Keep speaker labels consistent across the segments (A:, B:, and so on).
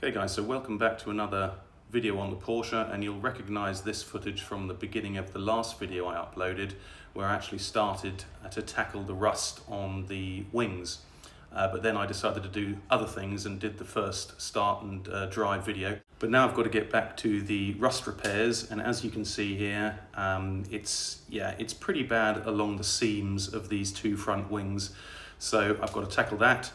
A: Okay guys, so welcome back to another video on the Porsche, and you'll recognize this footage from the beginning of the last video I uploaded where I actually started to tackle the rust on the wings. But then I decided to do other things and did the first start and drive video. But now I've got to get back to the rust repairs, and as you can see here, it's pretty bad along the seams of these two front wings. So I've got to tackle that.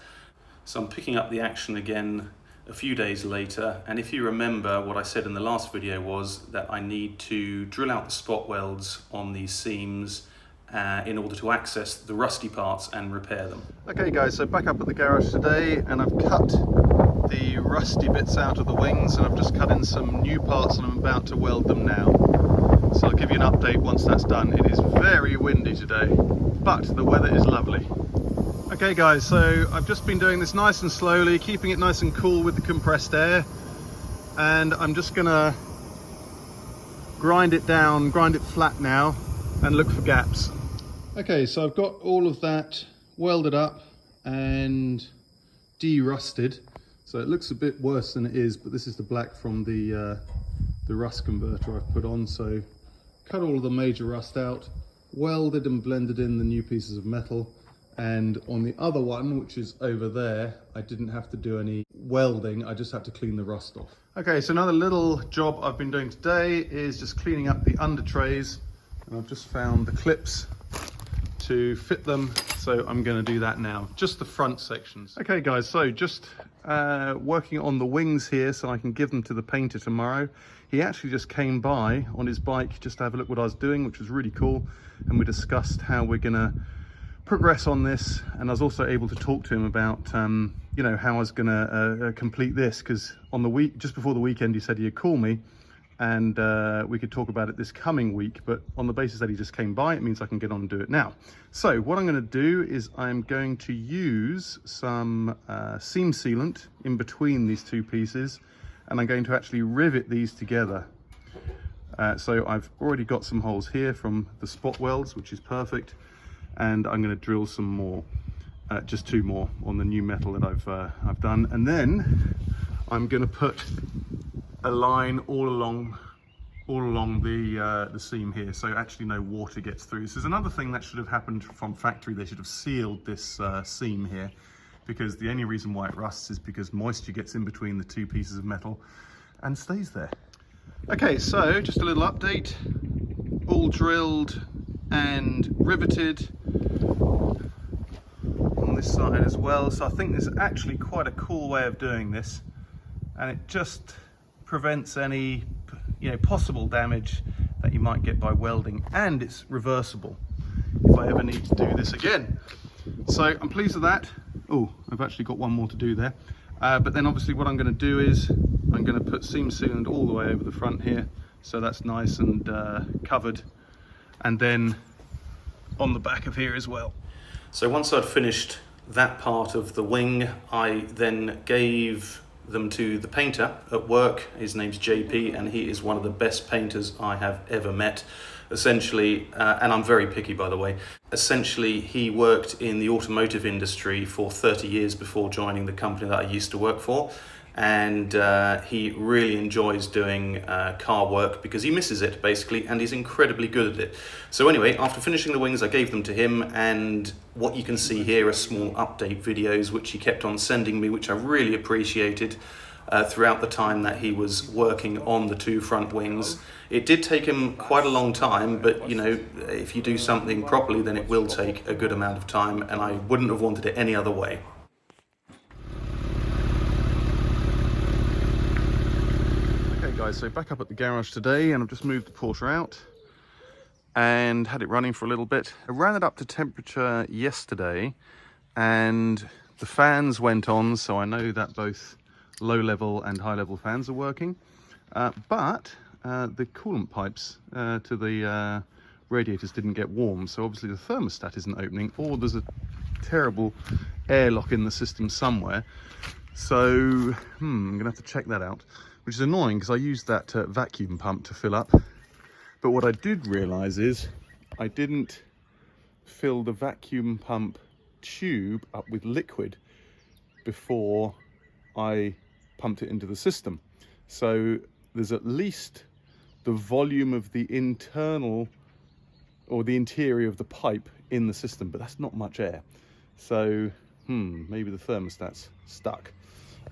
A: So I'm picking up the action again a few days later, and if you remember, what I said in the last video was that I need to drill out the spot welds on these seams in order to access the rusty parts and repair them. Okay guys, so back up at the garage today, and I've cut the rusty bits out of the wings and I've just cut in some new parts and I'm about to weld them now. So I'll give you an update once that's done. It is very windy today, but the weather is lovely. Okay guys, so I've just been doing this nice and slowly, keeping it nice and cool with the compressed air, and I'm just gonna grind it down, grind it flat now, and look for gaps. Okay, so I've got all of that welded up and de-rusted, so it looks a bit worse than it is, but this is the black from the rust converter I've put on. So cut all of the major rust out, welded and blended in the new pieces of metal. And on the other one, which is over there, I didn't have to do any welding, I just had to clean the rust off. Okay, so another little job I've been doing today is just cleaning up the under trays, and I've just found the clips to fit them, so I'm going to do that now, just the front sections. Okay guys, so just working on the wings here so I can give them to the painter tomorrow. He actually just came by on his bike just to have a look what I was doing, which was really cool, and we discussed how we're going to progress on this, and I was also able to talk to him about you know, how I was gonna complete this, because on the week just before the weekend he said he'd call me and we could talk about it this coming week, but on the basis that he just came by, it means I can get on and do it now. So what I'm going to do is I'm going to use some seam sealant in between these two pieces, and I'm going to actually rivet these together. So I've already got some holes here from the spot welds, which is perfect, and I'm going to drill some more, just two more on the new metal that I've done, and then I'm going to put a line all along the seam here, so actually no water gets through. This is another thing that should have happened from factory. They should have sealed this seam here, because the only reason why it rusts is because moisture gets in between the two pieces of metal and stays there. Okay, so just a little update, all drilled and riveted on this side as well. So I think there's actually quite a cool way of doing this, and it just prevents any, you know, possible damage that you might get by welding, and it's reversible if I ever need to do this again. So I'm pleased with that. Oh, I've actually got one more to do there, but then obviously what I'm going to do is I'm going to put seam sealant all the way over the front here, so that's nice and covered, and then on the back of here as well. So once I'd finished that part of the wing, I then gave them to the painter at work. His name's JP, and he is one of the best painters I have ever met. Essentially, and I'm very picky by the way, essentially he worked in the automotive industry for 30 years before joining the company that I used to work for. And he really enjoys doing car work because he misses it basically, and he's incredibly good at it. So anyway, after finishing the wings, I gave them to him, and what you can see here are small update videos which he kept on sending me, which I really appreciated throughout the time that he was working on the two front wings. It did take him quite a long time, but you know, if you do something properly, then it will take a good amount of time, and I wouldn't have wanted it any other way. Guys, so back up at the garage today, and I've just moved the Porsche out and had it running for a little bit. I ran it up to temperature yesterday and the fans went on, so I know that both low level and high level fans are working, but the coolant pipes to the radiators didn't get warm, so obviously the thermostat isn't opening, or there's a terrible airlock in the system somewhere. So I'm gonna have to check that out, which is annoying because I used that vacuum pump to fill up. But what I did realize is I didn't fill the vacuum pump tube up with liquid before I
B: pumped it into the system. So there's at least the volume of the internal or the interior of the pipe in the system, but that's not much air. So maybe the thermostat's stuck.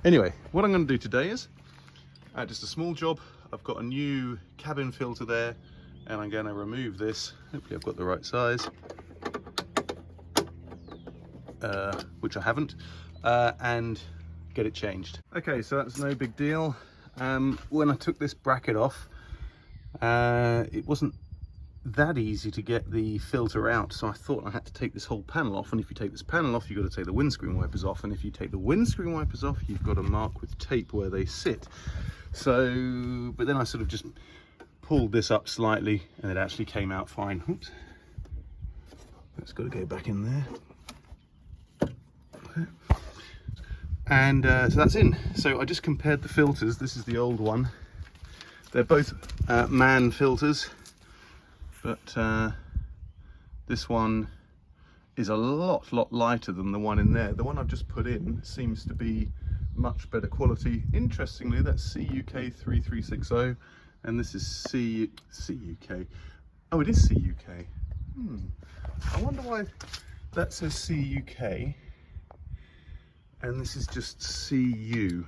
B: Anyway, what I'm going to do today is just a small job. I've got a new cabin filter there, and I'm going to remove this. Hopefully I've got the right size, which I haven't, and get it changed. Okay, so that's no big deal. When I took this bracket off, it wasn't that easy to get the filter out, so I thought I had to take this whole panel off. And if you take this panel off, you've got to take the windscreen wipers off, and if you take the windscreen wipers off, you've got to mark with tape where they sit. So, but then I sort of just pulled this up slightly and it actually came out fine. Oops, that's got to go back in there. And so that's in. So I just compared the filters. This is the old one. They're both man filters, but this one is a lot lighter than the one in there. The one I've just put in seems to be much better quality. Interestingly, that's CUK 3360, and this is CUK. Oh, it is CUK. I wonder why that says CUK and this is just CU.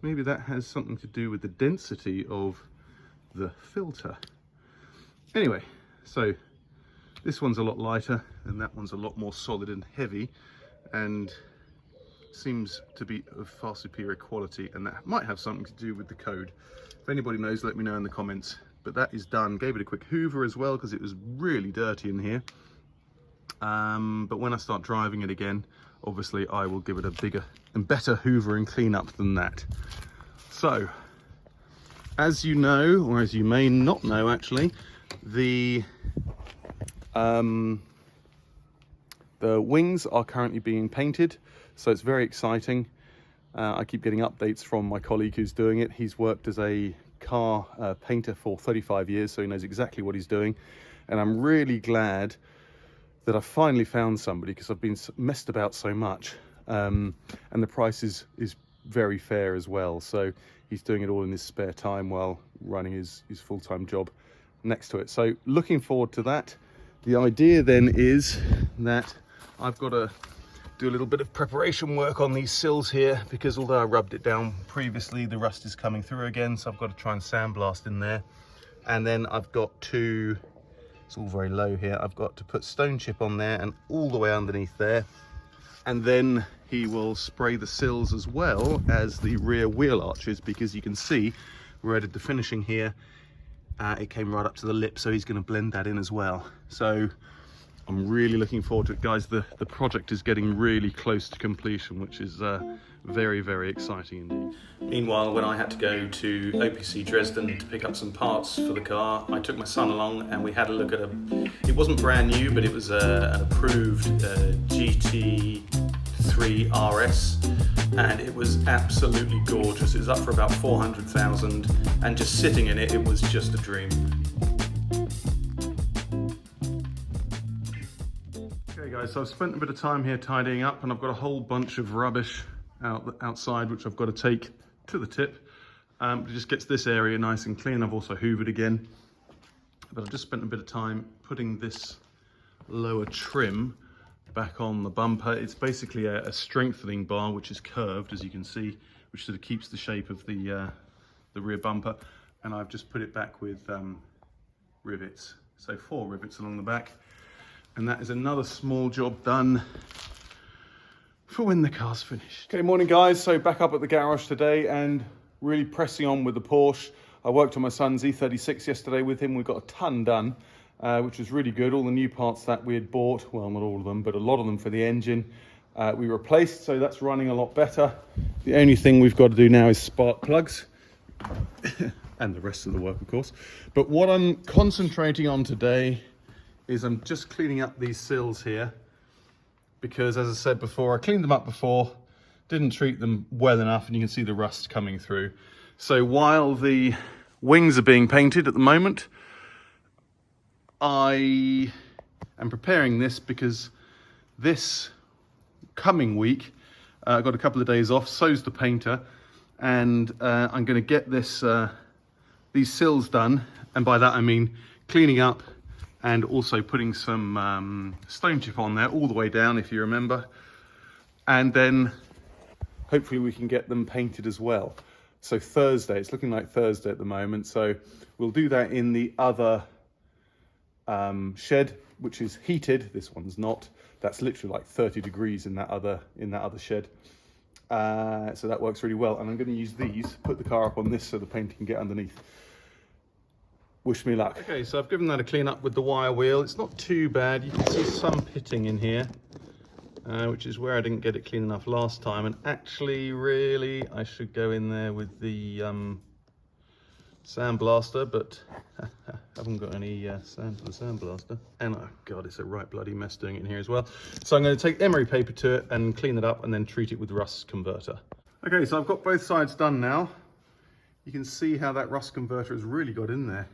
B: Maybe that has something to do with the density of the filter. Anyway, so this one's a lot lighter and that one's a lot more solid and heavy, and seems to be of far superior quality, and that might have something to do with the code. If anybody knows, let me know in the comments. But that is done. Gave it a quick hoover as well because it was really dirty in here. But when I start driving it again, obviously I will give it a bigger and better hoover and clean up than that. So, as you know, or as you may not know actually, the wings are currently being painted, so it's very exciting. I keep getting updates from my colleague who's doing it. He's worked as a car painter for 35 years, so he knows exactly what he's doing. And I'm really glad that I finally found somebody, because I've been messed about so much. And the price is very fair as well. So he's doing it all in his spare time while running his full-time job next to it. So looking forward to that. The idea then is that I've got to do a little bit of preparation work on these sills here, because although I rubbed it down previously, the rust is coming through again, so I've got to try and sandblast in there. And then I've got to, it's all very low here, I've got to put stone chip on there and all the way underneath there, and then he will spray the sills as well as the rear wheel arches, because you can see where I did the finishing here, it came right up to the lip, so he's going to blend that in as well. So I'm really looking forward to it, guys. The project is getting really close to completion, which is very, very exciting indeed.
A: Meanwhile, when I had to go to OPC Dresden to pick up some parts for the car, I took my son along and we had a look at it wasn't brand new, but it was an approved GT3 RS, and it was absolutely gorgeous. It was up for about 400,000, and just sitting in it, it was just a dream. Okay guys, so I've spent a bit of time here tidying up, and I've got a whole bunch of rubbish outside which I've got to take to the tip. It just gets this area nice and clean. I've also hoovered again, but I've just spent a bit of time putting this lower trim back on the bumper. It's basically a strengthening bar which is curved, as you can see, which sort of keeps the shape of the rear bumper, and I've just put it back with rivets, so 4 rivets along the back. And that is another small job done for when the car's finished. Okay, morning guys. So back up at the garage today and really pressing on with the Porsche. I worked on my son's E36 yesterday with him. We got a ton done, which was really good. All the new parts that we had bought, well, not all of them, but a lot of them for the engine, we replaced, so that's running a lot better. The only thing we've got to do now is spark plugs and the rest of the work, of course. But what I'm concentrating on today is I'm just cleaning up these sills here, because as I said before, I cleaned them up before, didn't treat them well enough, and you can see the rust coming through. So while the wings are being painted at the moment, I am preparing this because this coming week, I've got a couple of days off, so's the painter,
B: and I'm going to get this these sills done, and by that I mean cleaning up and also putting some stone chip on there all the way down, if you remember, and then hopefully we can get them painted as well. So Thursday, it's looking like Thursday at the moment, so we'll do that in the other shed, which is heated. This one's not. That's literally like 30 degrees in that other shed. So that works really well, and I'm going to use these, put the car up on this so the paint can get underneath. Wish me luck. Okay, so I've given that a clean up with the wire wheel. It's not too bad. You can see some pitting in here, which is where I didn't get it clean enough last time. And actually, really, I should go in there with the sandblaster, but I haven't got any sand for the sandblaster. And oh god, it's a right bloody mess doing it in here as well. So I'm going to take emery paper to it and clean it up and then treat it with rust converter. Okay, so I've got both sides done now. You can see how that rust converter has really got in there.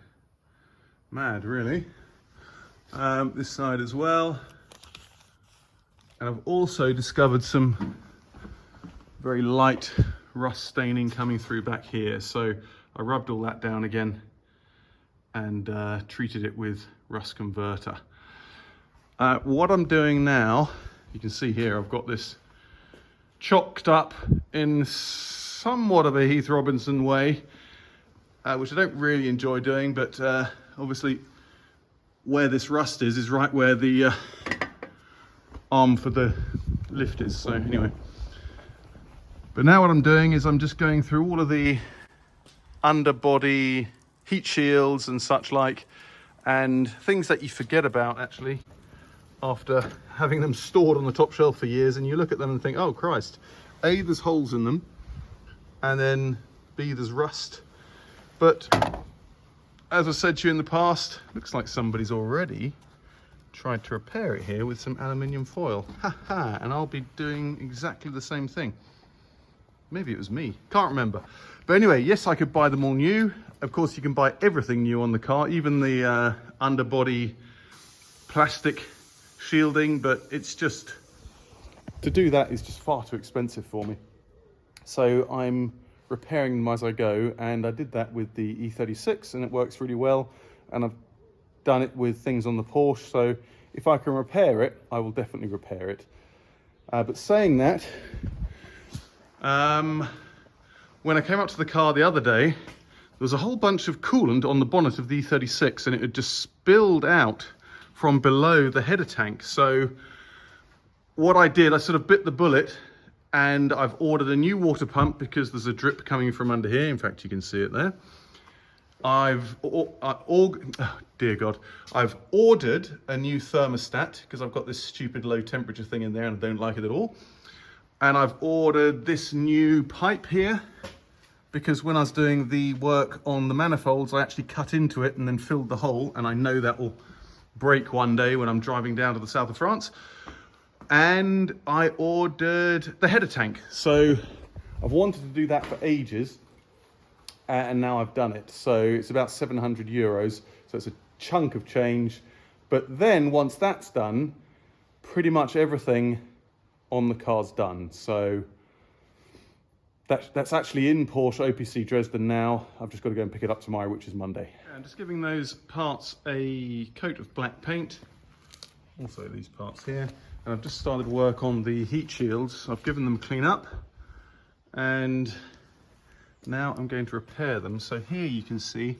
B: Mad, really. This side as well. And I've also discovered some very light rust staining coming through back here. So I rubbed all that down again and treated it with rust converter. What I'm doing now, you can see here, I've got this chalked up in somewhat of a Heath Robinson way, which I don't really enjoy doing, but obviously where this rust is right where the arm for the lift is. So anyway, but now what I'm doing is I'm just going through all of the underbody heat shields and such like, and things that you forget about actually after having them stored on the top shelf for years, and you look at them and think, oh Christ, A, there's holes in them, and then B, there's rust. But as I said to you in the past, looks like somebody's already tried to repair it here with some aluminium foil. Haha, and I'll be doing exactly the same thing. Maybe it was me, can't remember. But anyway, yes, I could buy them all new. Of course, you can buy everything new on the car, even the underbody plastic shielding, but it's just, to do that is just far too expensive for me. So I'm repairing them as I go, and I did that with the E36 and it works really well, and I've done it with things on the Porsche, so if I can repair it, I will definitely repair it. But saying that, when I came up to the car the other day, there was a whole bunch of coolant on the bonnet of the E36, and it had just spilled out from below the header tank. So what I did, I sort of bit the bullet, and I've ordered a new water pump because there's a drip coming from under here. In fact, you can see it there. I've ordered a new thermostat because I've got this stupid low temperature thing in there and I don't like it at all. And I've ordered this new pipe here because when I was doing the work on the manifolds, I actually cut into it and then filled the hole, and I know that will break one day when I'm driving down to the south of France. And I ordered the header tank. So I've wanted to do that for ages, and now I've done it. So it's about 700 euros. So it's a chunk of change. But then once that's done, pretty much everything on the car's done. So that's actually in Porsche OPC Dresden now. I've just got to go and pick it up tomorrow, which is Monday. I'm just giving those parts a coat of black paint. Also these parts here. And I've just started work on the heat shields. I've given them a clean up, and now I'm going to repair them. So here you can see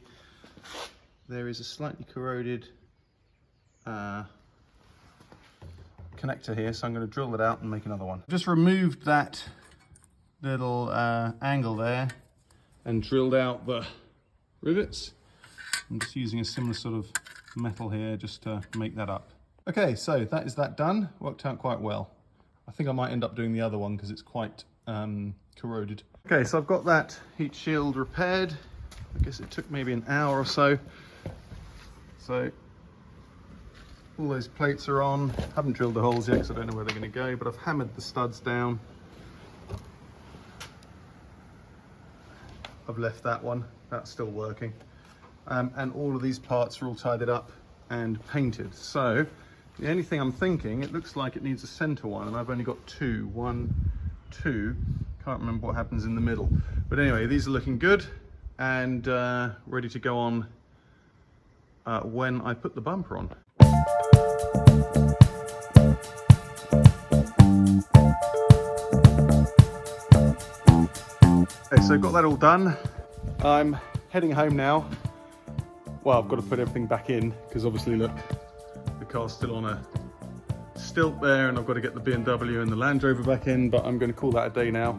B: there is a slightly corroded connector here, so I'm going to drill it out and make another one. I've just removed that little angle there and drilled out the rivets. I'm just using a similar sort of metal here just to make that up. Okay, so that is that done. Worked out quite well. I think I might end up doing the other one because it's quite corroded. Okay, so I've got that heat shield repaired. I guess it took maybe an hour or so. So all those plates are on. Haven't drilled the holes yet because I don't know where they're going to go, but I've hammered the studs down. I've left that one. That's still working. And all of these parts are all tidied up and painted. So the only thing I'm thinking, it looks like it needs a center one, and I've only got two. One, two. Can't remember what happens in the middle. But anyway, these are looking good and ready to go on when I put the bumper on. Okay, so got that all done. I'm heading home now. Well, I've got to put everything back in because obviously, look, the car's still on a stilt there, and I've got to get the BMW and the Land Rover back in, but I'm going to call that a day now,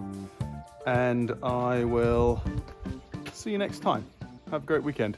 B: and I will see you next time. Have a great weekend.